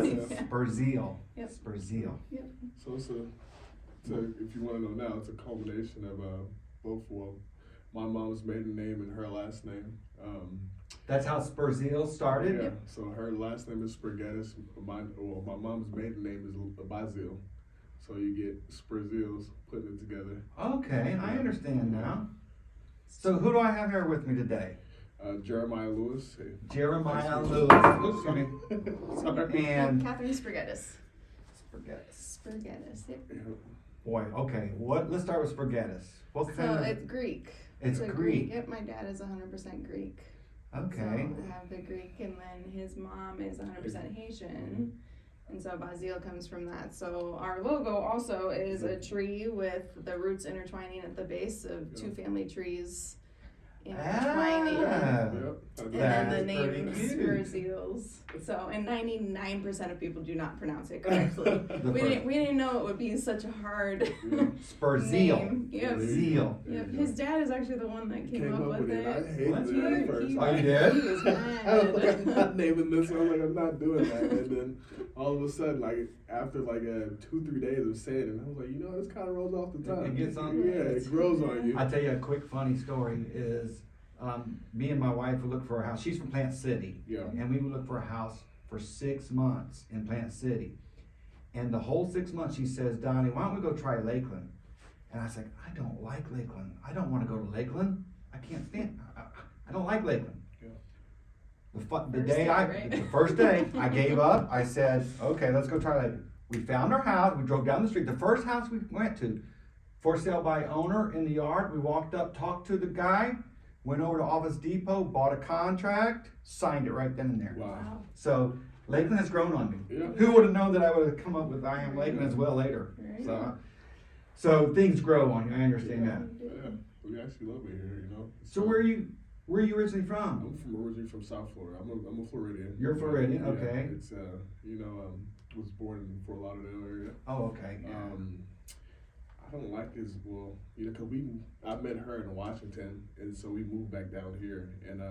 Spurzile. Yep. Spurzile. Yep. So it's if you want to know now, it's a culmination of both. Well, my mom's maiden name and her last name. That's how Spurzile started? Yeah. So her last name is Spurgettis. My mom's maiden name is Bazile. So you get Spurziles putting it together. Okay, I understand now. So who do I have here with me today? Jeremiah Lewis. Hey. Jeremiah Lewis. Excuse me. Sorry. And Kathryn Spurgettis. Spurgettis. Spurgettis, yep. Boy, okay. Let's start with Spurgettis. What So kind of? it's Greek. It's Greek. Yep, my dad is 100% Greek. Okay. So I have the Greek, and then his mom is 100% Haitian. And so Bazile comes from that. So our logo also is a tree with the roots intertwining at the base of two family trees intertwining. Yep. And then the That's name pretty cute. Spurziles. So, and 99% of people do not pronounce it correctly. The we first- didn't know it would be such a hard Spurzile. name. Yep. Zeal. Yep. His dad is actually the one that came up with it. I hated What? it at first. Oh, you did? He was I was like, I'm mad. not naming this. I was like, I'm not doing that. And then all of a sudden, like after 2-3 days of saying it, I was like, this kind of rolls off the tongue. It gets on. Yeah, it grows on you. I'll tell you a quick funny story is me and my wife would look for a house. She's from Plant City. Yeah. And we would look for a house for 6 months in Plant City. And the whole 6 months she says, Donnie, why don't we go try Lakeland? And I was like, I don't like Lakeland. I don't want to go to Lakeland. I can't stand I don't like Lakeland. Yeah. The first day I gave up. I said, okay, let's go try Lakeland. We found our house. We drove down the street. The first house we went to, for sale by owner in the yard. We walked up, talked to the guy, went over to Office Depot, bought a contract, signed it right then and there. Wow. So Lakeland has grown on me. Yeah. Who would have known that I would have come up with I Am Lakeland as well later? Right. So things grow on you. I understand that. Yeah. We actually love it here, So where are you originally from? I'm originally from South Florida. I'm a Floridian. You're Floridian, Yeah, okay. It's was born in Fort Lauderdale area. Oh, okay. Yeah. I don't like this. Well, because I met her in Washington, and so we moved back down here, and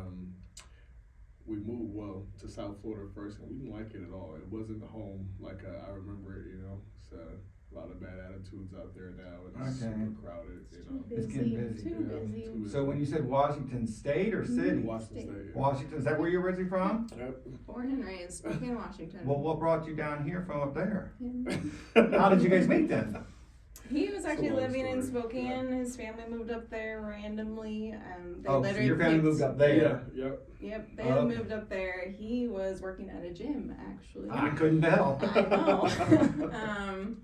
we moved to South Florida first, and we didn't like it at all. It wasn't home like I remember it. It's a lot of bad attitudes out there now, and it's Okay. super crowded. It's getting busy. Too Yeah, busy. too busy. So when you said Washington State or city? Washington State. Yeah. Washington, is that where you're originally from? Yep. Born and raised, Spokane, Washington. Well, what brought you down here from up there? Him. How did you guys meet then? He was actually It's a long living in story. Spokane. His family moved up there randomly. They Oh, so literally your family picked- moved up there. Yep. Yep, they Oh. had moved up there. He was working at a gym, actually. I couldn't tell. I know.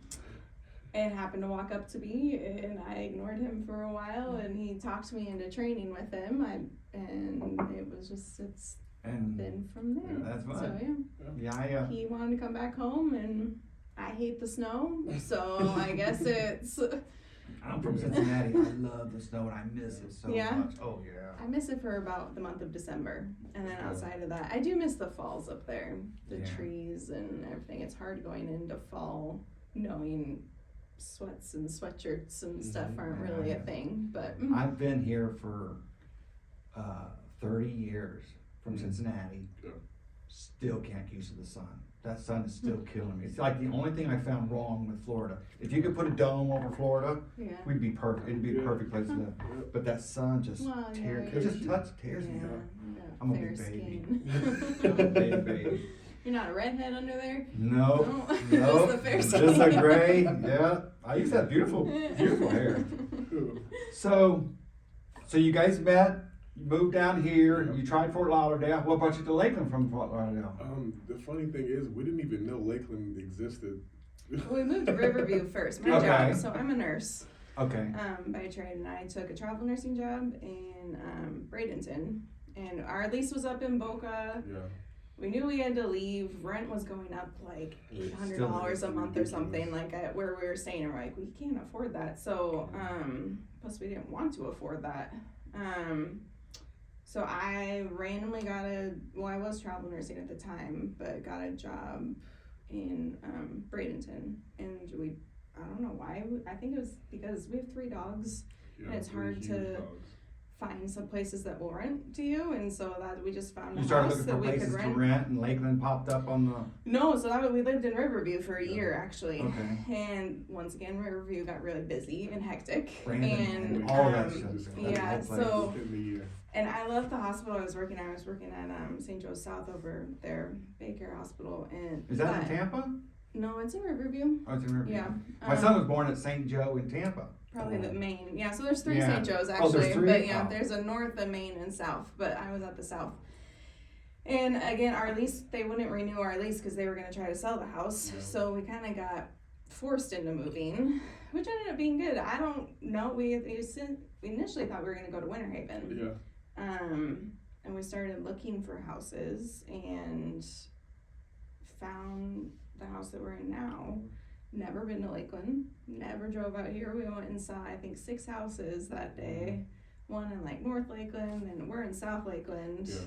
And happened to walk up to me, and I ignored him for a while, and he talked me into training with him. And it was just, it's And been from there. Yeah. that's So fine. yeah, Yeah, he wanted to come back home, and I hate the snow, so I guess it's. I'm from Cincinnati. I love the snow and I miss it so Yeah? much. Oh yeah. I miss it for about the month of December, and then Cool. outside of that, I do miss the falls up there, the Yeah. trees and everything. It's hard going into fall, knowing sweats and sweatshirts and stuff aren't really a thing. But I've been here for 30 years from Cincinnati. Yeah. Still can't get used to the sun. That sun is still killing me. It's like the only thing I found wrong with Florida. If you could put a dome over Florida, yeah, we'd be perfect. It'd be the perfect place to live. But that sun just Well, tears. yeah, It just tears me yeah, up. you got I'm a fair big baby. skin. I'm a big baby. You're not a redhead under there. No, Just no, the fair just skin. a gray. Yeah, I used to have beautiful hair. So you guys met. You moved down here. Yeah. You tried Fort Lauderdale. What brought you to Lakeland from Fort Lauderdale? The funny thing is, we didn't even know Lakeland existed. We moved to Riverview first. My Okay. job. So I'm a nurse. Okay. By trade, and I took a travel nursing job in Bradenton, and our lease was up in Boca. Yeah. We knew we had to leave. Rent was going up like $800 a month or something, like at where we were staying, and we're like, we can't afford that. So plus we didn't want to afford that. So I randomly I was travel nursing at the time, but got a job in Bradenton, and I don't know why. I think it was because we have 3 dogs. Yeah, And it's three hard huge to dogs. find some places that will rent to you, and so that we just found a You started house looking that for we could places to rent. rent, and Lakeland popped up on the. No, so we lived in Riverview for a year actually, Okay. and once again Riverview got really busy and hectic, Brandon and all that um, stuff. yeah, That whole place. so Within the year. and I left the hospital I was working at. I was working at St. Joe's South over there, Baycare Hospital, and Is that in but- Tampa? No, it's in Riverview. Oh, it's in Riverview. Yeah, My son was born at St. Joe in Tampa. probably the main. Yeah, so there's 3 Yeah. St. Joe's Oh, there's actually, 3? but yeah, Oh. there's a north, a main, and south. But I was at the south. And again, our lease, they wouldn't renew our lease because they were going to try to sell the house. Yeah. So we kind of got forced into moving, which ended up being good. I don't know. We initially thought we were going to go to Winter Haven. Yeah. And we started looking for houses and found the house that we're in now. Never been to Lakeland. Never drove out here. We went and saw, I think, 6 houses that day. One in like North Lakeland, and we're in South Lakeland. Yeah.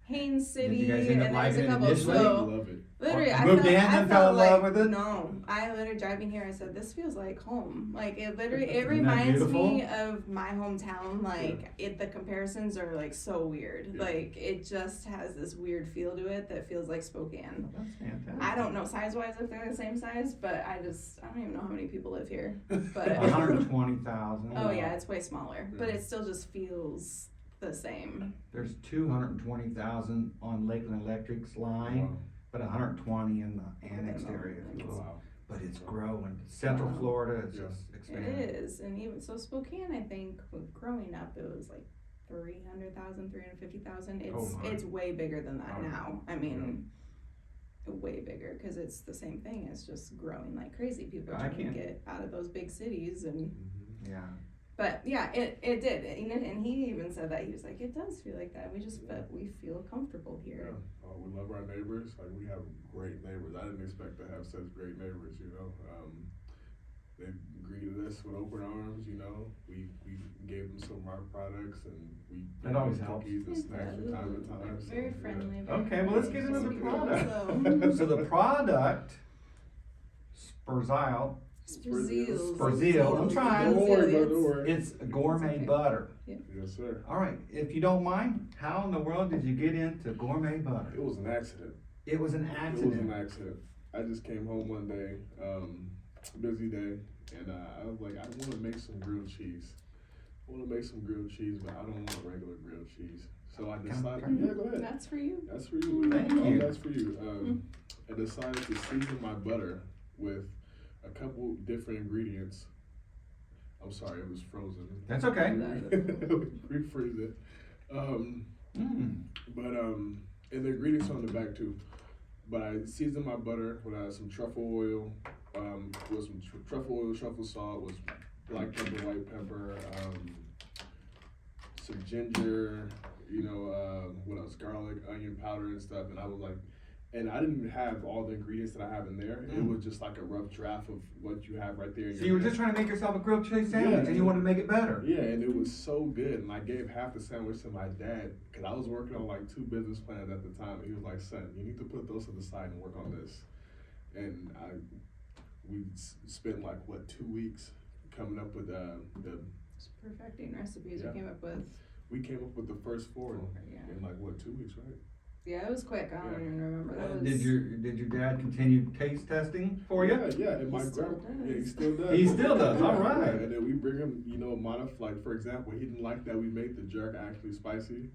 Haines City, you guys end up and there's a liking it couple. initially? So Love it. literally, I Moved felt, in I and felt fell in like, love with it? No, I literally driving here. I said, "This feels like home." Like it literally, it Isn't that reminds me beautiful? of my hometown. Like the comparisons are like so weird. Yeah. Like it just has this weird feel to it that feels like Spokane. That's fantastic. I don't know size-wise if they're the same size, but I don't even know how many people live here. But 120,000. oh yeah, it's way smaller, but Yeah. it still just feels the same. There's 220,000 on Lakeland Electric's line, Wow. but 120 in the annexed area. if you will. Wow. But it's growing. Central Wow. Florida is Yeah. just It expanding. is, and even so, Spokane, I think, growing up, it was like 300,000, 350,000. It's Oh, my. it's way bigger than that Oh, now. I mean, way bigger because it's the same thing. It's just growing like crazy. People are I trying to can't- get out of those big cities, and Mhm. Yeah. but yeah, it did, and he even said that he was like, it does feel like that. We feel comfortable Yeah. here. We love our neighbors. Like we have great neighbors. I didn't expect to have such great neighbors. You know, they greeted us with open arms. You know, we gave them some of our products, and we That always gave them helps. cookies and snacks from time to time. So, Very yeah. friendly. Very Okay, well, let's get into the friendly. product. So the product, Spurzile, Spurzile, I'm trying. Don't worry, bro, don't worry. it's gourmet okay. butter. Yes, sir. All right, if you don't mind, how in the world did you get into gourmet butter? It was an accident. It was an It was accident. an accident. I just came home one day, busy day, and I was like, I want to make some grilled cheese. I want to make some grilled cheese, but I don't want regular grilled cheese. So I decided, Can I- yeah, go ahead. That's for you. That's for you. Thank All you. That's for you. I decided to season my butter with a couple different ingredients. I'm sorry, it was frozen. That's okay. Refreeze it. Mm. But and the ingredients are on the back too. But I seasoned my butter with some truffle oil, with some truffle oil, truffle salt, with black pepper, white pepper, some ginger, you know, what else? Garlic, onion powder, and stuff. And I was like, and I didn't have all the ingredients that I have in there. It was just like a rough draft of what you have right there. In So your you were hand. just trying to make yourself a grilled cheese sandwich, Yeah. and you wanted to make it better. Yeah, and it was so good. And I gave half the sandwich to my dad because I was working on like 2 business plans at the time. And he was like, "Son, you need to put those to the side and work on this." And we spent like 2 weeks coming up with Just perfecting recipes Yeah. we came up with. we came up with the first 4 Yeah. in like 2 weeks, right? Yeah, it was quick. I don't Yeah. even remember. That was. Did your dad continue taste testing for you? Yeah, and my He still grandpa, does. yeah, he still does. He still does, all Yeah, right. And then we bring him, you know, like for example, he didn't like that we made the jerk actually spicy.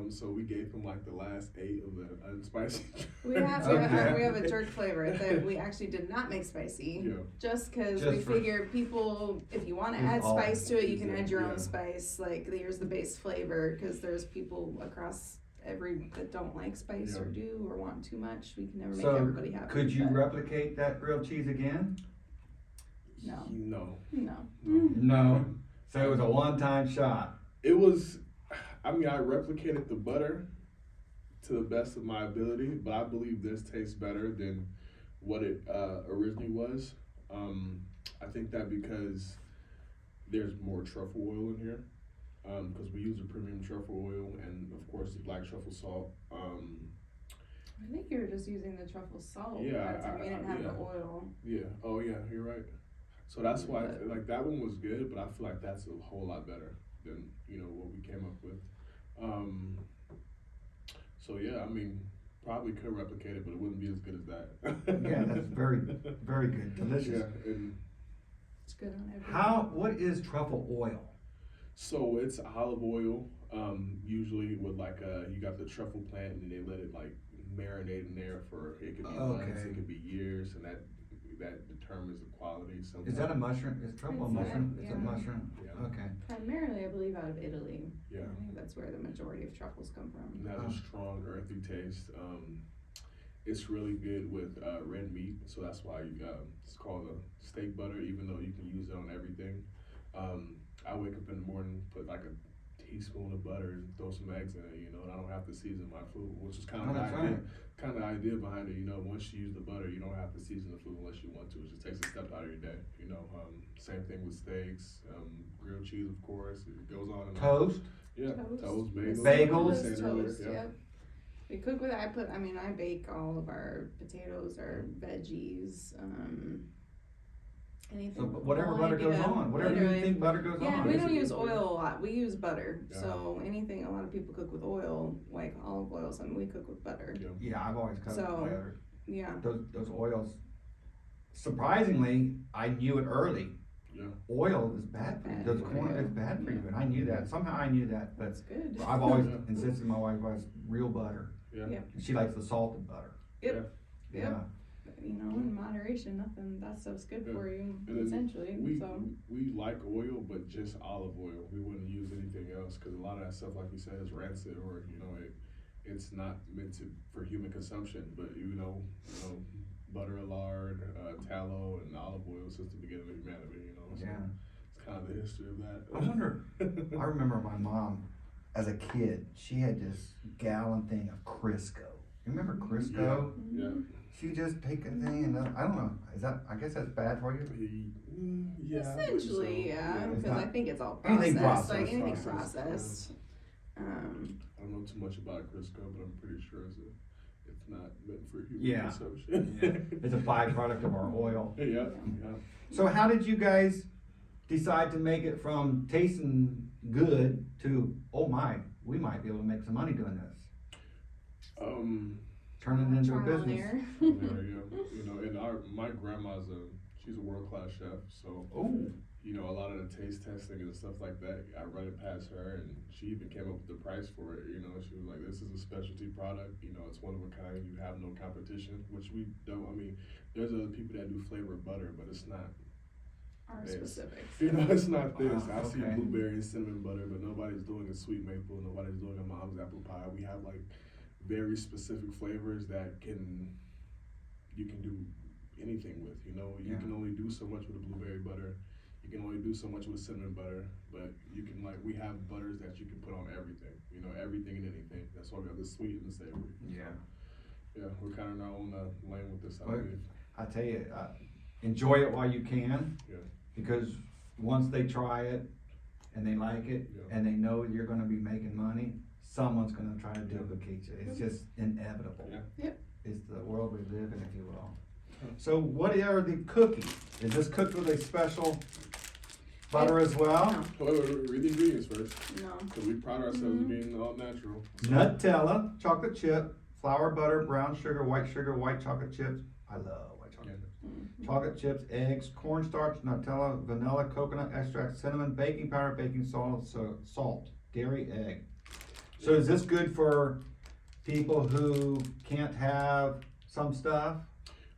So we gave him like the last 8 of the unspicy. We have Okay. we have a jerk flavor that we actually did not make spicy. Yeah. Just because Just we for- figure people, if you want to It's add all- spice to it, you can add your Yeah. own spice. Like here's the base flavor because there's people across that don't like spice Yeah. or do or want too much. We can never make So everybody happy. could you but replicate that grilled cheese again? No. No. No. No. So it was a one-time shot. It was, I mean, I replicated the butter to the best of my ability, but I believe this tastes better than what it originally was. I think that because there's more truffle oil in here, because we use a premium truffle oil and of course the black truffle salt. I think you were just using the truffle salt. Yeah, That's why we didn't have yeah. the oil. Yeah. Oh yeah, you're right. So that's why But- like that one was good, but I feel like that's a whole lot better. than what we came up with. So yeah, I mean, probably could replicate it, but it wouldn't be as good as that. Yeah, that's very, very good, delicious. Yeah, and It's good on everything. What is truffle oil? so it's olive oil, usually with like you got the truffle plant and they let it like marinate in there for it could be months, Okay. it could be years, and that determines the quality. Is that a mushroom? Is truffle a It's mushroom? Is yeah. it mushroom? Yeah. Okay. Primarily, I believe, out of Italy. Yeah. I think that's where the majority of truffles come from. It has a strong earthy taste. It's really good with red meat, so that's why it's called a steak butter, even though you can use it on everything. I wake up in the morning, put like a teaspoon of butter and throw some eggs in it, and I don't have to season my food, which is kind of that's right. the idea behind it. Once you use the butter, you don't have to season the food unless you want to. It just takes a step out of your day. Same thing with steaks, grilled cheese, of course. It goes on and on. Toast? Yeah, toast, bagels. Bagels. Saying earlier, Toast, yeah. yep. We cook with, I bake all of our potatoes, our veggies, anything. So whatever Well, butter I goes do on, whatever you literally- think butter goes Yeah, on. we don't use oil a lot. We use butter. Yeah. So anything, a lot of people cook with oil, like olive oil, something we cook with butter. Yeah, I've always cut So- with butter. Yeah. Those oils, surprisingly, I knew it early. Yeah. Oil is bad for you. Bad Those for corn you. is bad for you, and I knew that. Somehow I knew that, but That's good. I've always Yeah. insisted my wife was real butter. Yeah. Yeah. She likes the salted butter. Yep. Yeah. Yep. In moderation, nothing, that stuff's good Yeah. for you, And then essentially, we like oil, but just olive oil. We wouldn't use anything else because a lot of that stuff, like you said, is rancid, or it's not meant for human consumption. But butter, lard, tallow, and olive oil since the beginning of humanity. So Yeah. it's kind of the history of that. I wonder, I remember my mom, as a kid, she had this gallon thing of Crisco. You remember Crisco? Yeah. She just take a thing and, I don't know, I guess that's bad for you? Yeah. essentially, yeah, It's because not- I think it's all anything processed, like processed. anything Processed, processed. I don't know too much about Crisco, but I'm pretty sure it's not meant for human Yeah. consumption. It's a byproduct of our oil. Yeah. So how did you guys decide to make it from tasting good to, oh my, we might be able to make some money doing this? Turn it into a Trial and business. error. There you go. And my grandma's she's a world-class chef, so Oh, a lot of the taste testing and stuff like that, I run it past her, and she even came up with the price for it. She was like, "This is a specialty product. It's one of a kind. You have no competition," which we don't. I mean, there's other people that do flavored butter, but it's not. Our Yes. specifics. It's not this. Wow, I see okay. blueberry and cinnamon butter, but nobody's doing a sweet maple. Nobody's doing a mom's apple pie. We have like very specific flavors that you can do anything with. You Yeah. can only do so much with a blueberry butter. You can only do so much with cinnamon butter, but you can we have butters that you can put on everything. Everything and anything. That's why we have the sweet and the savory. yeah. Yeah, we're kind of in our own lane with this. I Well, believe. I tell you, enjoy it while you can. Yeah. Because once they try it and they like it Yeah. and they know you're gonna be making money, someone's gonna try to duplicate you. It's just inevitable. Yeah. Yep. It's the world we live in, if you will. So what are the cookies? Is this cooked with a special butter as well? No, Wait, read the ingredients first. no. Because we pride ourselves on being all natural. Nutella, chocolate chip, flour, butter, brown sugar, white chocolate chips. I love white chocolate chips. Chocolate chips, eggs, cornstarch, Nutella, vanilla, coconut extract, cinnamon, baking powder, baking salt, dairy, egg. So is this good for people who can't have some stuff?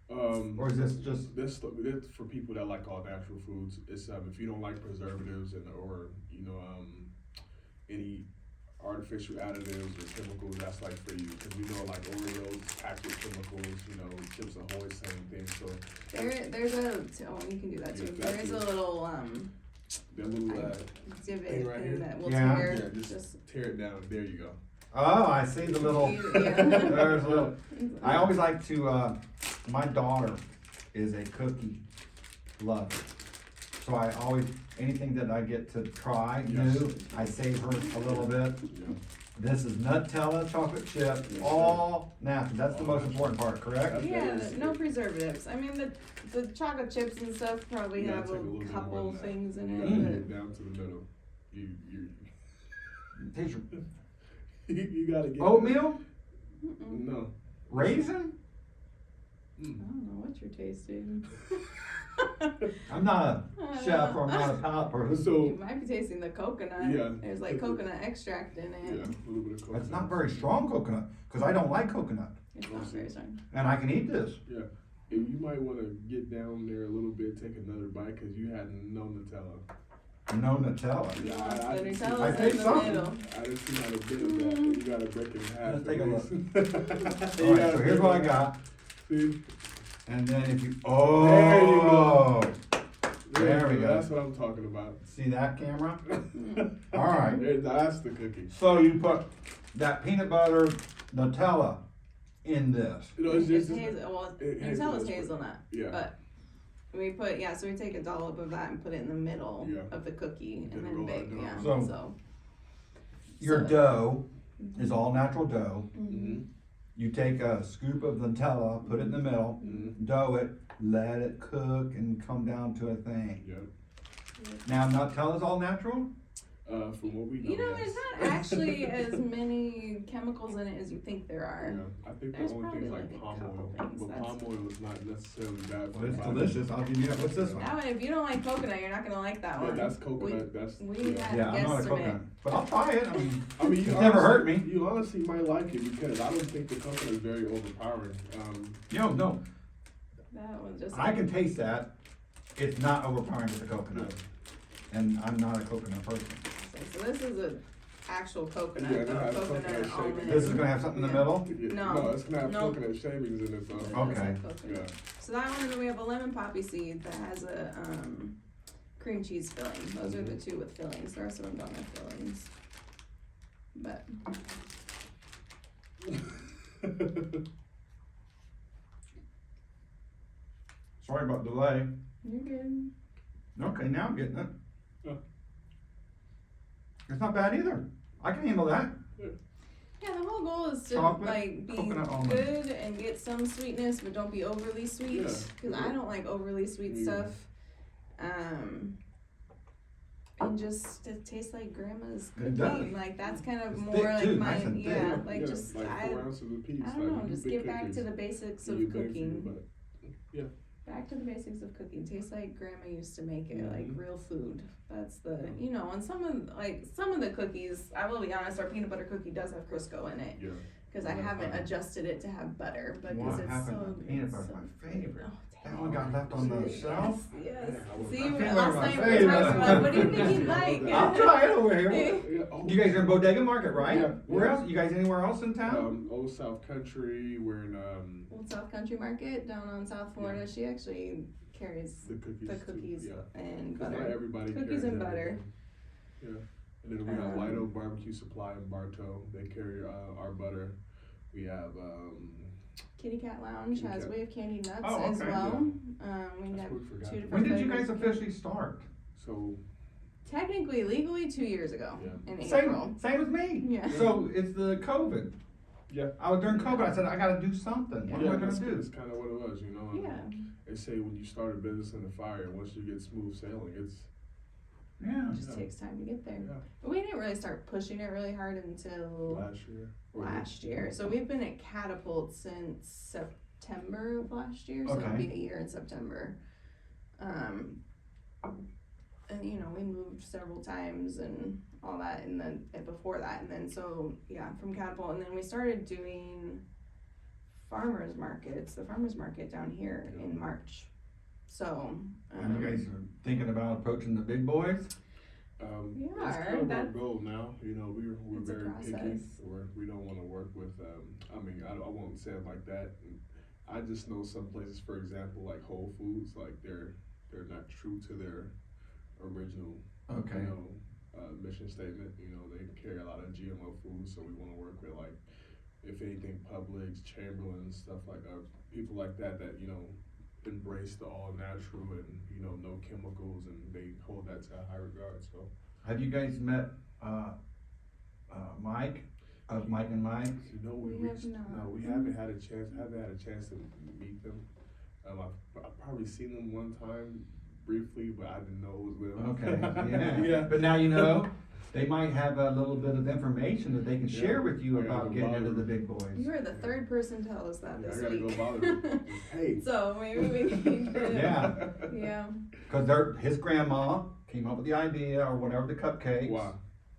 Or is this just, This for people that like all natural foods. It's if you don't like preservatives or any artificial additives or chemicals, that's like for you. Because we know like Oreos packed with chemicals, Chips Ahoy, same thing. So There's you can do that too. Yeah, There is a that's little, that little divot thing right thing here? that will Yeah. tear. just tear it down. There you go. oh, I see the little, Yeah. there's a little. I always like to, my daughter is a cookie lover. So I always, anything that I get to try Yes. new, I save her a little bit. Yeah. This is Nutella chocolate chip, all natural. That's the most important part, correct? Yeah, no preservatives. I mean, the chocolate chips and stuff probably You gotta have take a little a bit couple more than that. things in You it, gotta but get it down to the middle. you Taste your you gotta get oatmeal, No. raisin. I don't know what you're tasting. I'm not a chef or I'm not a palate person. So You might be tasting the coconut. Yeah. There's like coconut extract in yeah, it. a little bit of coconut. It's not very strong coconut because I don't like coconut, It's not very strong. and I can eat this. Yeah. And you might want to get down there a little bit, take another bite, because you had no Nutella. No Nutella. Yeah, The I Nutella's taste in the something. middle. I didn't see how to bit of that. You gotta break it in half. Let's take a look. look. All right, so here's what I got, See? and then if you There you go. There we go. That's what I'm talking about. see that camera. All right. That's the cookie. So you put that peanut butter Nutella in this. You know, it's It's just. hazel. Well, it- Nutella's hazelnut's hazelnut. Yeah. But we put so we take a dollop of that and put it in the middle Yeah. of the cookie Then and then roll bake. it down. Yeah. So- So. Your So- dough is all natural dough. Mm-hmm. You take a scoop of Nutella, put it in the middle, Mm-hmm. dough it, let it cook and come down to a thing. Yep. Now Nutella's all natural? From what we know. You know, yes. there's not actually as many chemicals in it as you think there are. Yeah, I think There's the only thing is probably like like a palm couple oil, things but that's- palm oil is not necessarily bad for Well, it's the body. delicious. I'll give you that. What's this one? That way, if you don't like coconut, you're not gonna like that Yeah, one. that's coconut. That's we yeah. had- Yeah, I'm not a guesstimate. coconut, but I'll try it. I mean, I mean, it's you never honestly- hurt me. You honestly might like it because I don't think the coconut is very overpowering. No, That one just. I can taste that. It's not overpowering with the coconut, and I'm not a coconut person. So this is a actual coconut. Yeah, that has coconut coconut almond. shavings. This is gonna have something in the middle. No, it's gonna have no. coconut shavings in it though. It does Okay. have coconut. Yeah. So that one, and then we have a lemon poppy seed that has a cream cheese filling. Those are the two with fillings. The rest of them don't have fillings. But Sorry about delay. you're good. Okay, now I'm getting it. Yeah. It's not bad either. I can handle that. Yeah, the whole goal is to Chocolate, like be coconut almond. good and get some sweetness, but don't be overly sweet. Yeah. Because I don't like overly sweet Me stuff. And just it tastes like grandma's It cooking. does. Like that's kind of It's more thick, like too, my nice and thick. yeah, like just like I 4 ounces apiece. I don't know, like just big get back cookies. to the basics of You bake for your cooking. butt. Back to the basics of cooking. Tastes like grandma used to make it, like Mhm. real food. That's the and some of the cookies, I will be honest, our peanut butter cookie does have Crisco in it. Yeah. Because I haven't adjusted it to have butter, because What it's happened so to peanut it's butter's so my favorite. Oh, That one got left on the yes, shelf. yes. Yeah, See, peanut last butter night we my were talking favorite. about what do you think he'd like? I'll try it over here. Yeah. Oh. You guys are in Bodega Market, right? Yeah. Where Yeah. else? You guys anywhere else in town? Old South Country. We're in Old South Country Market down on South Florida. Yeah. She actually carries the cookies. the too, cookies yeah. and 'Cause not butter. everybody Cookies carries and butter. everything. Yeah. And then we have Um, White Oak Barbecue Supply in Bartow. They carry our butter. We have Kitty Cat Lounge Kitty has Cat. we have candy nuts Oh, as okay. well. We That's have what we forgot. two different When did you flavors guys of candy. officially start? so Technically, legally 2 years ago Yeah. in April. Same with me. Yeah. So it's the COVID. Yeah. I was during COVID. I said I got to do something. What am I gonna that's, do? that's kind of what it was, you know. and Yeah. They say when you start a business in the fire, once you get smooth sailing, it's Yeah. It just Yeah. takes time to get there. yeah. But we didn't really start pushing it really hard until Last year. last year. So we've been at Catapult since September of last year. So it'll Okay. be a year in September. And we moved several times and all that, and then before that, and then so from Catapult, and then we started doing farmers markets, the farmers market down here Yeah. in March. So And you guys are thinking about approaching the big boys? We It's are. kind of our That- goal now. You know, we're It's a very picky. process. We don't want to work with. I mean, I won't say it like that. I just know some places, for example, like Whole Foods, like they're not true to their original, Okay. mission statement. You know, they carry a lot of GMO foods, so we want to work with like, if anything, Publix, Chamberlain, stuff like people like that embrace the all natural and no chemicals, and they hold that to a high regard. So. Have you guys met Mike of Mike and Mike? You know, we We have reached, not. no, we haven't had a chance to meet them. I've probably seen them one time briefly, but I didn't know it was them. Okay. Yeah. Yeah. But now you know. They might have a little bit of information that they can Yeah. share with you I gotta about go getting bother into the them. big boys. You are the third person to tell us that Yeah, this I gotta week. go bother them. Hey. So maybe we need to. Yeah. Yeah. Cause his grandma came up with the idea or whatever, the cupcakes. Wow.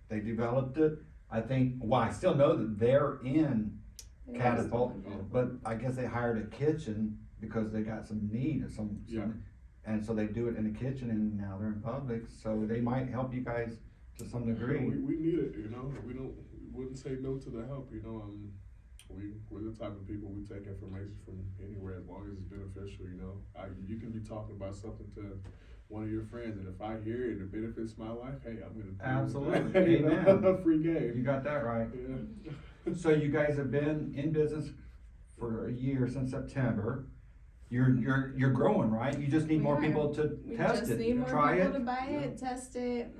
They developed it. I think, well, I still know that they're in Yeah, Catapult, just doing but I guess they hired a kitchen because they got some need or some. Yeah. And so they do it in the kitchen and now they're in public, so they might help you guys to some degree. We need it, you know. We wouldn't say no to the help, you know. We're the type of people, we take information from anywhere as long as it's beneficial, you know. You can be talking about something to one of your friends, and if I hear it and it benefits my life, hey, I'm gonna do it. Absolutely. You know, Amen. free game. You got that right. Yeah. So you guys have been in business for a year since September. You're growing, right? You just need We more are. people to We test just it, need more try people it. to buy Yeah. it, test it.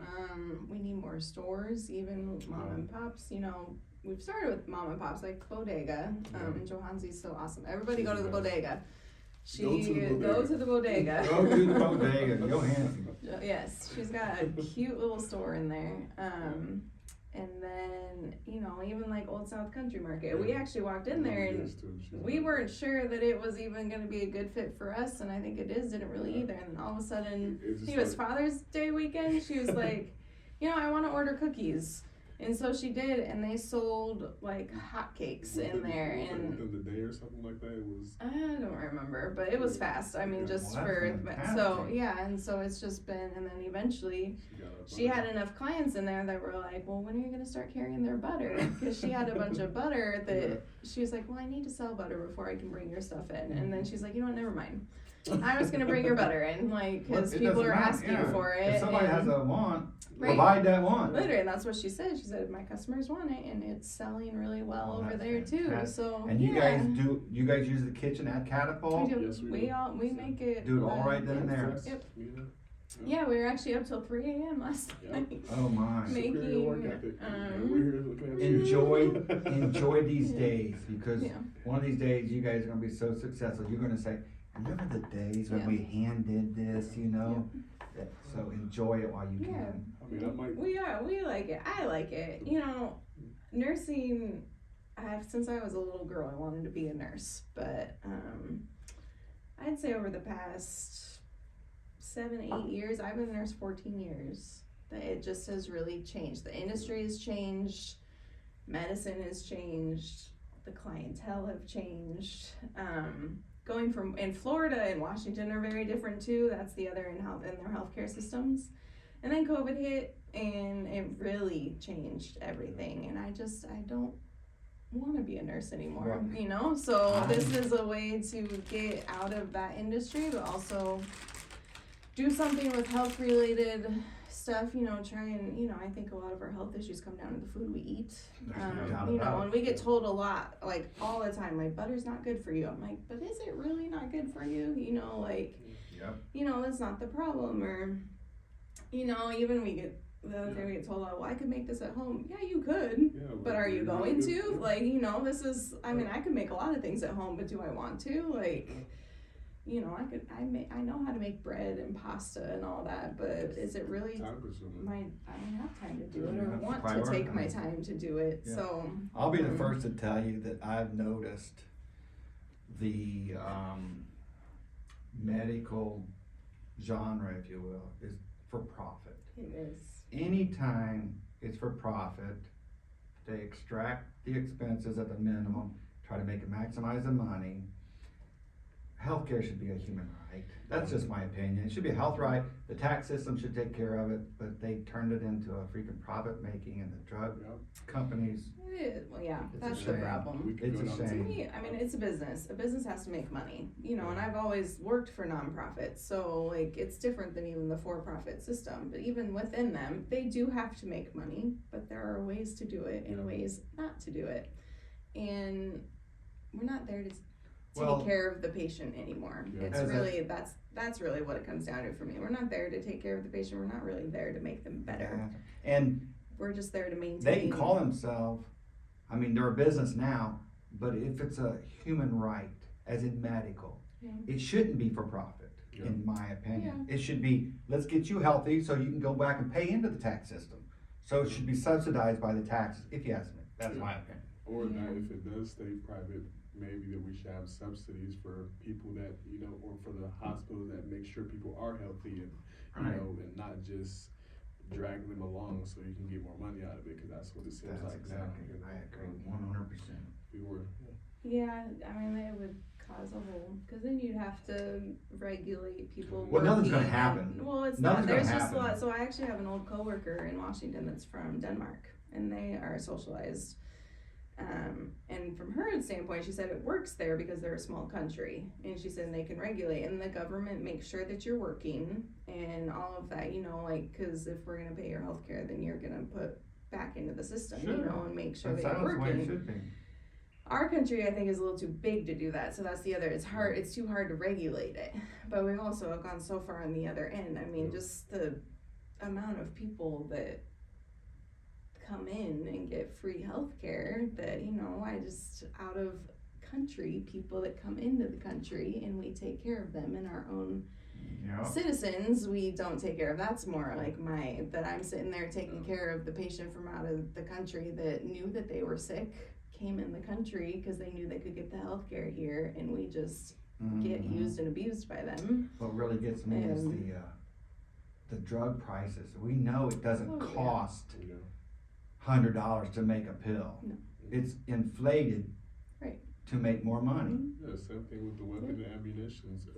We need more stores, even mom and pops. You know, we've started with mom and pops like Bodega. And Johansi's so awesome. Everybody go to the Bodega. Go to the bodega. Go to the Bodega. Go to the bodega, Johansson. Yes, she's got a cute little store in there. And then, you know, even like Old South Country Market. We actually walked in there and Yes, too. She's we nice. weren't sure that it was even going to be a good fit for us, and I think it is. Didn't really either. And then all of a sudden, It's just it was like- Father's Day weekend. She was like, you know, I want to order cookies, and so she did, and they sold like hotcakes in there, and within the day or something like that, it was. I don't remember, but it was fast. I mean, Yeah. just Well, for that's so fantastic. yeah, and so it's just been, and then eventually. She had enough clients in there that were like, well, when are you going to start carrying their butter? Because she had a bunch of butter that she was like, well, I need to sell butter before I can bring your stuff in. And then she's like, you know what, never mind. I'm just going to bring your butter in, like, because It people doesn't are matter, asking yeah. for it. If somebody and has a want, Right. provide that want. literally, and that's what she said. She said, my customers want it, and it's selling really well Oh, over that's there, too. fantastic. So, And you yeah. guys use the kitchen at Catapult? We do. Yes, we do. We make it. Do it all right then and there. Yep. Yeah. Yeah, we were actually up till 3 a.m. last Yeah. night. Oh my. Superior work Making, ethic. um, And we're here looking at you. Enjoy these Yeah. days, because Yeah. one of these days you guys are gonna be so successful. You're gonna say, remember the days when Yeah. we hand did this, you know? So enjoy it while you Yeah. can. I mean, I might. We like it. I like it. You know, nursing. Since I was a little girl, I wanted to be a nurse, but I'd say over the past 7, 8 years, I've been a nurse 14 years. That it just has really changed. The industry has changed. Medicine has changed. The clientele have changed. Going from in Florida and Washington are very different too. That's the other in their healthcare systems. And then COVID hit and it really changed everything. And I don't want to be a nurse anymore, Right. you know? So I- this is a way to get out of that industry, but also do something with health related stuff, you know, try and, you know, I think a lot of our health issues come down to the food we eat. There's no doubt You know, about it. and we get told a lot, like all the time, like butter's not good for you. I'm like, but is it really not good for you? You know, like, Yep. you know, that's not the problem. Or, you know, even the other day we get told, oh, well, I could make this at home. Yeah, you could. Yeah, But are you we're going not to? good- Like, you know, this is, I mean, I could make a lot of things at home, but do I want to? Like, you know, I know how to make bread and pasta and all that, but is it really Time consuming. I don't have time to do Yeah, it you or have to want to take my prioritize. time to do it. Yeah. So I'll be the first to tell you that I've noticed the medical genre, if you will, is for profit. it is. Anytime it's for profit, they extract the expenses at the minimum, try to maximize the money. Healthcare should be a human right. That's just my opinion. It should be a health right. The tax system should take care of it, but they turned it into a freaking profit making, and the drug Yep. companies. It is. Well, yeah, It's a that's the shame. problem. We could It's go a down To shame. me, I mean, it's a business. A business has to make money, you know, and I've always worked for nonprofits, so like it's different than even the for-profit system. But even within them, they do have to make money, but there are ways to do it and Yeah. ways not to do it. And we're not there to Well- take care of the patient anymore. Yeah. It's As a- really that's really what it comes down to for me. We're not there to take care of the patient. We're not really there to make them better. And We're just there to maintain. they can call themselves, I mean, they're a business now, but if it's a human right, as in medical, Yeah. it shouldn't be for profit, Yeah. in my opinion. It should be, let's get you healthy so you can go back and pay into the tax system. So it should be subsidized by the taxes, if you ask me, that's my opinion. Or Yeah. that if it does stay private, maybe that we should have subsidies for people that, you know, or for the hospitals that make sure people are healthy and, you Right. know, and not just dragging them along so you can get more money out of it, cause that's what it seems That's like exactly, now. I agree 100%. We were, Yeah, I mean, it would cause a whole, cause then you'd have to regulate people Well, nothing's gonna working happen. and- Well, it's Nothing's not, there's gonna just a happen. lot, so I actually have an old coworker in Washington that's from Denmark, and they are socialized. And from her standpoint, she said it works there because they're a small country, and she said they can regulate, and the government makes sure that you're working, and all of that, you know, like, cause if we're gonna pay your healthcare, then you're gonna put back into the system, you Sure. know, and make sure That that you're sounds the way it working. should be. Our country, I think, is a little too big to do that, so that's the other, it's too hard to regulate it. But we've also gone so far on the other end, I mean, just the amount of people that come in and get free healthcare that, you know, out of country, people that come into the country and we take care of them and our own Yeah. citizens, we don't take care of. That's more like that I'm sitting there taking care of the patient from out of the country that knew that they were sick, came in the country because they knew they could get the healthcare here, and we just get Mhm. used and abused by them. What really gets me is the drug prices. We know it doesn't Oh, yeah. cost you know, $100 to make a pill. No. It's inflated Right. to make more money. yeah, same thing with the weapon and ammunitions,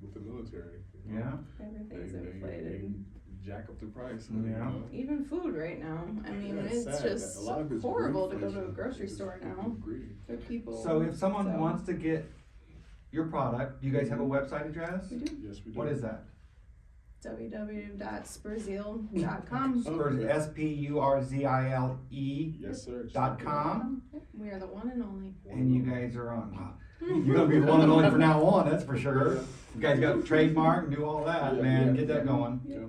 with the military. You know? Yeah. Everything's They inflated. jack up the price. Yeah. You know? Even food right now. I mean, Yeah, it's sad. just A lot of it's horrible to go greedflation. to a grocery It's just store people now greedy. for people. So if someone So- wants to get your product, do you guys have a website address? We do. Yes, we do. What is that? www.spurzile.com. Spurs, SPURZILE Yes, sir. .com. We are the one and only. And you guys are on. Wow. You're gonna be the one and only from now on, that's for sure. You guys got trademark and do all that, Yeah, man. yeah. Get that going. Yeah.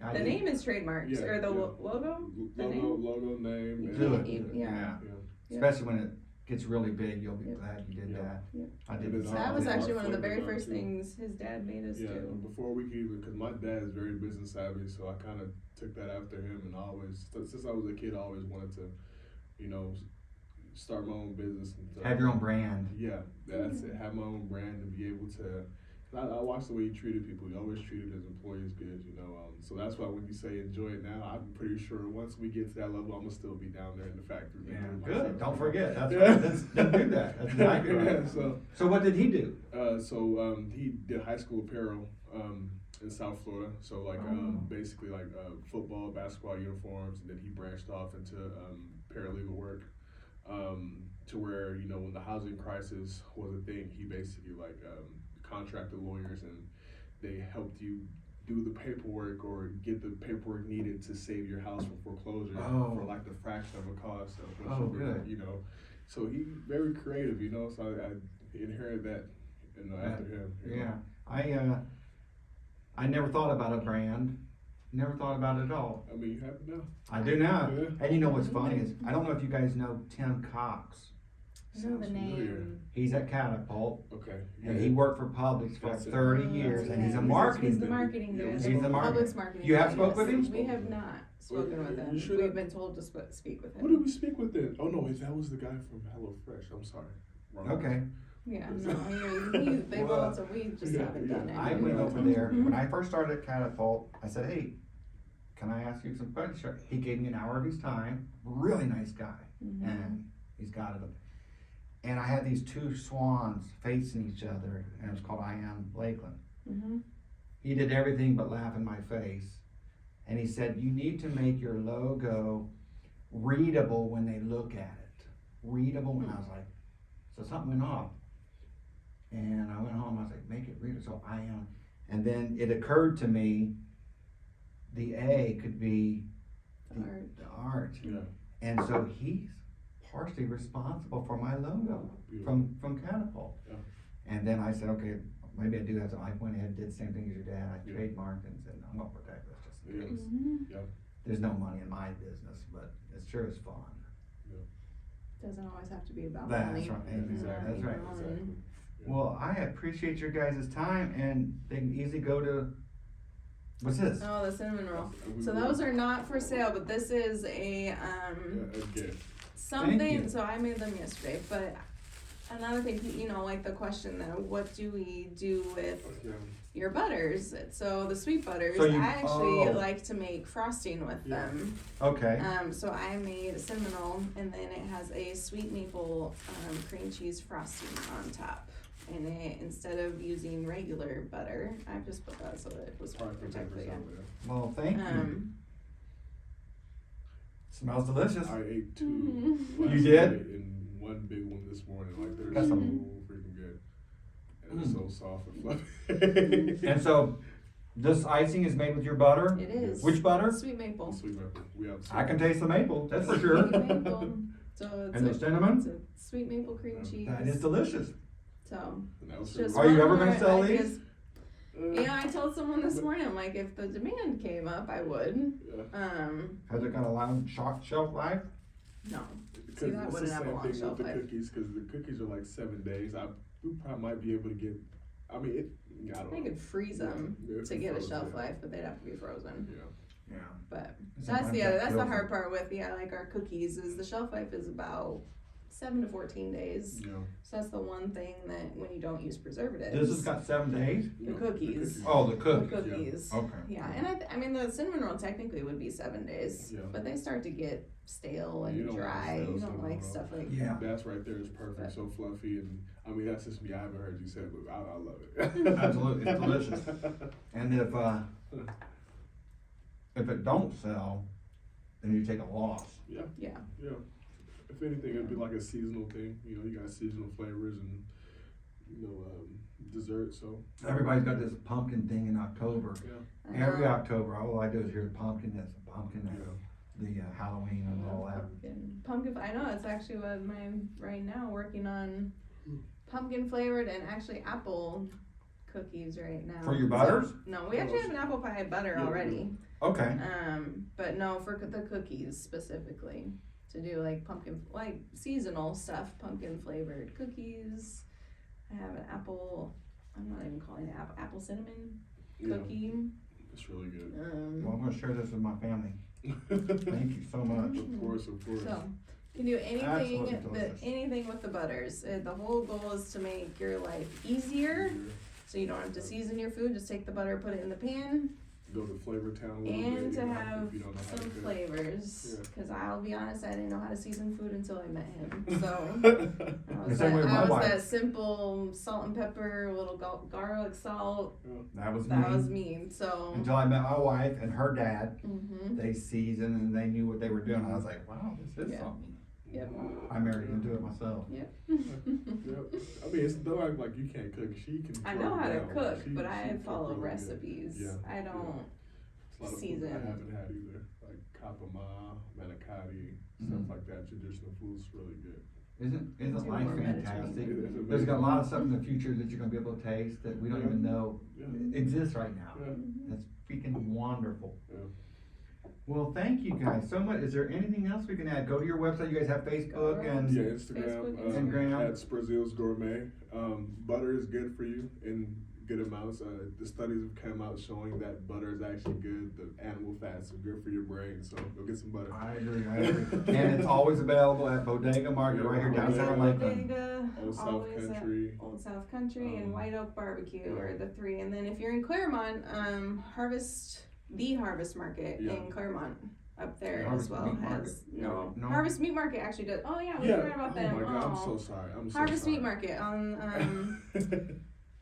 I The do. name is trademarked, Yeah, or the yeah. logo. The Logo, name. and- Do it. Yeah. Yeah. Especially when it gets really big, you'll be Yeah. glad you did Yeah. that. Yeah. I did And the it's same. That was Yeah. actually one of the very Flavor first too. things his dad made us Yeah, do. and before we could even, because my dad is very business savvy, so I kind of took that after him, and I always, since I was a kid, I always wanted to, you know, start my own business. And stuff. Have your own brand. Yeah, that's it. Have my own brand and be able to. I watched the way he treated people. He always treated his employees good, you know. So that's why when you say enjoy it now, I'm pretty sure once we get to that level, I'm gonna still be down there in the factory. Yeah, doing my good. stuff. Don't forget. That's Yeah. right. Don't do that. That's exactly right. Yeah, So what did he do? he did high school apparel in South Florida. So like Oh. basically like football, basketball uniforms, and then he branched off into paralegal work. To where, you know, when the housing crisis was a thing, he basically like contracted lawyers, and they helped you do the paperwork or get the paperwork needed to save your house from foreclosure Oh. for like the fraction of a cost of what Oh, you did, good. you know. So he very creative, you know. So I inherited that, you know, after him. You know. Yeah. I never thought about a brand. Never thought about it at all. I mean, you have it now. I do now. Yeah. And you know what's funny is, I don't know if you guys know Tim Cox. I know the Sounds familiar. name. He's at Catapult, Okay. and he worked for Publix for That's it. 30 years, and he's a Yeah, marketing He's the dude. marketing dude. He's the marketing- Publix marketing. You have dude, spoke with yes. him? We have not spoken Well, with you him. should We've have. been told to speak with Who did him. we speak with then? Oh no, that was the guy from HelloFresh. I'm sorry. Wrong. Okay. Yeah, no, they've Well, also, we just yeah, haven't yeah. done it. I went over there, when I first started at Catapult, I said, hey, can I ask you some questions? Sure. He gave me an hour of his time, really nice guy, Mhm. and he's got it. And I had these two swans facing each other, and it was called I Am Lakeland. Mhm. He did everything but laugh in my face. And he said, you need to make your logo readable when they look at it. Readable, and I was like, so something went off. And I went home, I was like, make it readable, so I am. And then it occurred to me, the A could be the art. Yeah. And so he's partially responsible for my logo Beautiful. from Catapult. Yeah. And then I said, okay, maybe I do have to, I went ahead and did the same thing as your dad, I Yeah. trademarked and said, I'm gonna protect this just in Yeah. case. Mhm. There's no money in my business, but it sure is fun. Doesn't always have to be about That's money. right, amen. that's You right. know, Exactly. and- Yeah. Well, I appreciate your guys' time, and they can easily go to What's this? Oh, the cinnamon roll. We So will- those are not for sale, but this is a Yeah, again. something. you. So I made them yesterday, but another thing, you know, like the question though, what do we do with Yeah. your butters? So the sweet butters, So you- I actually oh. like to make frosting with Yeah. them. Okay. So I made a cinnamon roll, and then it has a sweet maple cream cheese frosting on top. And it, instead of using regular butter, I just put that so that it was Hard for protected. papers Yeah. over there. Well, thank you. Smells delicious. I ate 2 Mhm. last You did? night and one big one this morning. Like they're Got so some- freaking good, and it's so soft and fluffy. And so, this icing is made with your butter? It is. Which butter? Sweet maple. Sweet maple. We have. I can taste the maple, that's for sure. Sweet maple. So it's And the cinnamon? it's a sweet maple cream cheese. That is delicious. So And that was it's her- just Are you one ever more, gonna sell I these? guess- Yeah, I told someone this morning, I'm like, if the demand came up, I would. Yeah. Has it got a long shelf life? No. Because that it's wouldn't the have a same long thing shelf with the life. cookies, because the cookies are like 7 days. We probably might be able to get. I mean, I don't I know. could freeze them Yeah, if to it's get a frozen, shelf yeah. life, but they'd have to be frozen. Yeah. Yeah. But Sometimes that's the that other, that's the kills hard them. part with, yeah, like our cookies is the shelf life is about 7 to 14 days. Yeah. So that's the one thing that when you don't use preservatives. This has got 7 days? The cookies. Oh, the the cookies. cookies. Okay. Yeah, and I mean the cinnamon roll technically would be 7 days, Yeah. but they start to get stale and You don't want dry. stale You don't cinnamon like roll. stuff like Yeah. That's right there is perfect, But- so fluffy, and I mean that's just me. I haven't heard you say it, but I love it. Absolutely, it's delicious. And if it don't sell, then you take a loss. Yeah, yeah. yeah. If anything, it'd be like a seasonal thing. You know, you got seasonal flavors and dessert. So Everybody's got this pumpkin thing in October. yeah, Every October, all I do is hear the pumpkin, that's a pumpkin, yeah. the Halloween and all that. Pumpkin. I know it's actually what I'm right now working on pumpkin flavored and actually apple cookies right now. For your butters? So, no, we actually have an apple pie butter Yeah, already. Okay. But no, for the cookies specifically to do like pumpkin, like seasonal stuff, pumpkin flavored cookies. I have an apple. I'm not even calling it apple cinnamon Yeah, cookie. it's really good. Well, I'm gonna share this with my family. Thank you so much. Of course, of course. So you can do Absolutely anything, delicious. anything with the butters. The whole goal is to make your life easier, so you don't have to season your food. Just take the butter, put it in the pan, Go to Flavor Town a little and bit, to you know, have if you don't know how to some cook. flavors. Yeah. Because I'll be honest, I didn't know how to season food until I met him. So I was, The same way with my I was wife. that simple salt and pepper, a little garlic salt. That was That me. was me. So. Until I met my wife and her dad, Mhm. they seasoned and they knew what they were doing. I was like, wow, this is Yeah. something. Yep. I married into it myself. Yep. Yep. I mean, it's not like you can't cook. She can. I throw know it how to down. cook, She but I cook follow really good. recipes. Yeah. I don't. It's a lot of food season. I haven't had either, like kapama, manicotti, Mhm. stuff like that. Traditional food's really good. Isn't Do life more fantastic? Mediterranean. There's got a lot of stuff in the future that you're gonna be able to taste that we don't Yeah. even know Yeah. exists right now. Yeah. That's freaking wonderful. Yeah. Well, thank you guys so much. Is there anything else we can add? Go to your website. You guys have Facebook and Yeah, Instagram, Facebook, Instagram. at Spurzile Gourmet. Butter is good for you in good amounts. The studies have come out showing that butter is actually good. The animal fats are good for your brain, so go get some butter. I agree. And it's always available at Bodega Market right here downtown Lakeland. Bodega, Old South always at Country. Old South Country and White Oak Barbecue yeah. are the three. And then if you're in Claremont, the Harvest Market Yeah. in Claremont up there Harvest as well Meat has Market. No. Harvest Meat Market actually does. Oh yeah, we Yeah. forgot about Oh them. my God, I'm Oh. so sorry. I'm so Harvest sorry. Meat Market on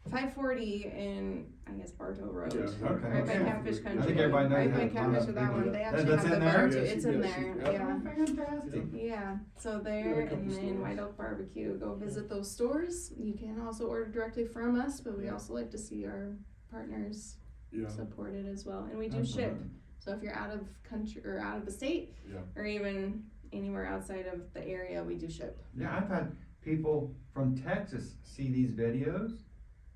540 in I guess Bartow Road. Yeah, Okay. Right by Yeah. Catfish I Country. think everybody knows Right that. by A lot Catfish of with that people one. do. They That's actually have in the there? butter too. Yeah, It's she- in yeah, she- there. Yeah. Fantastic. Yeah, so Yeah, a there couple and then stores. White Oak Barbecue, go visit those stores. You can also order directly from us, but we Yeah. also like to see our partners Yeah. support it as well. And we do ship. Absolutely. So if you're out of country or out of the state, Yeah. or even anywhere outside of the area, we do ship. Yeah, I've had people from Texas see these videos,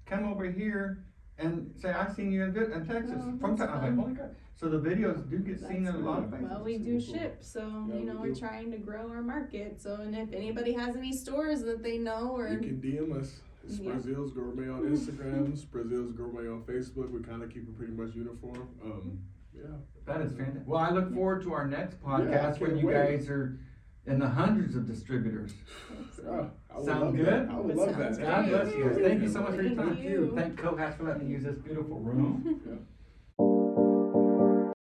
come over here and say, I've seen you in Texas. Oh, From that's I'm like, fun. holy crap. So the videos do get seen in That's a lot of places. Well, we do ship, so Yeah, you know we we're do. trying to grow our market. So, and if anybody has any stores that they know or You can DM us Spurzile's Gourmet on Instagram, Spurzile's Gourmet on Facebook. We kind of keep it pretty much uniform. Yeah. That is fantastic. Well, I look forward to our next Yeah, I podcast when can't you wait. guys are in the hundreds of distributors. I would Sound love good? that. I would love Sounds that. God bless you guys. Thank you so much for your Thank time. you. Thank Kohath for letting me use this beautiful room. Yeah.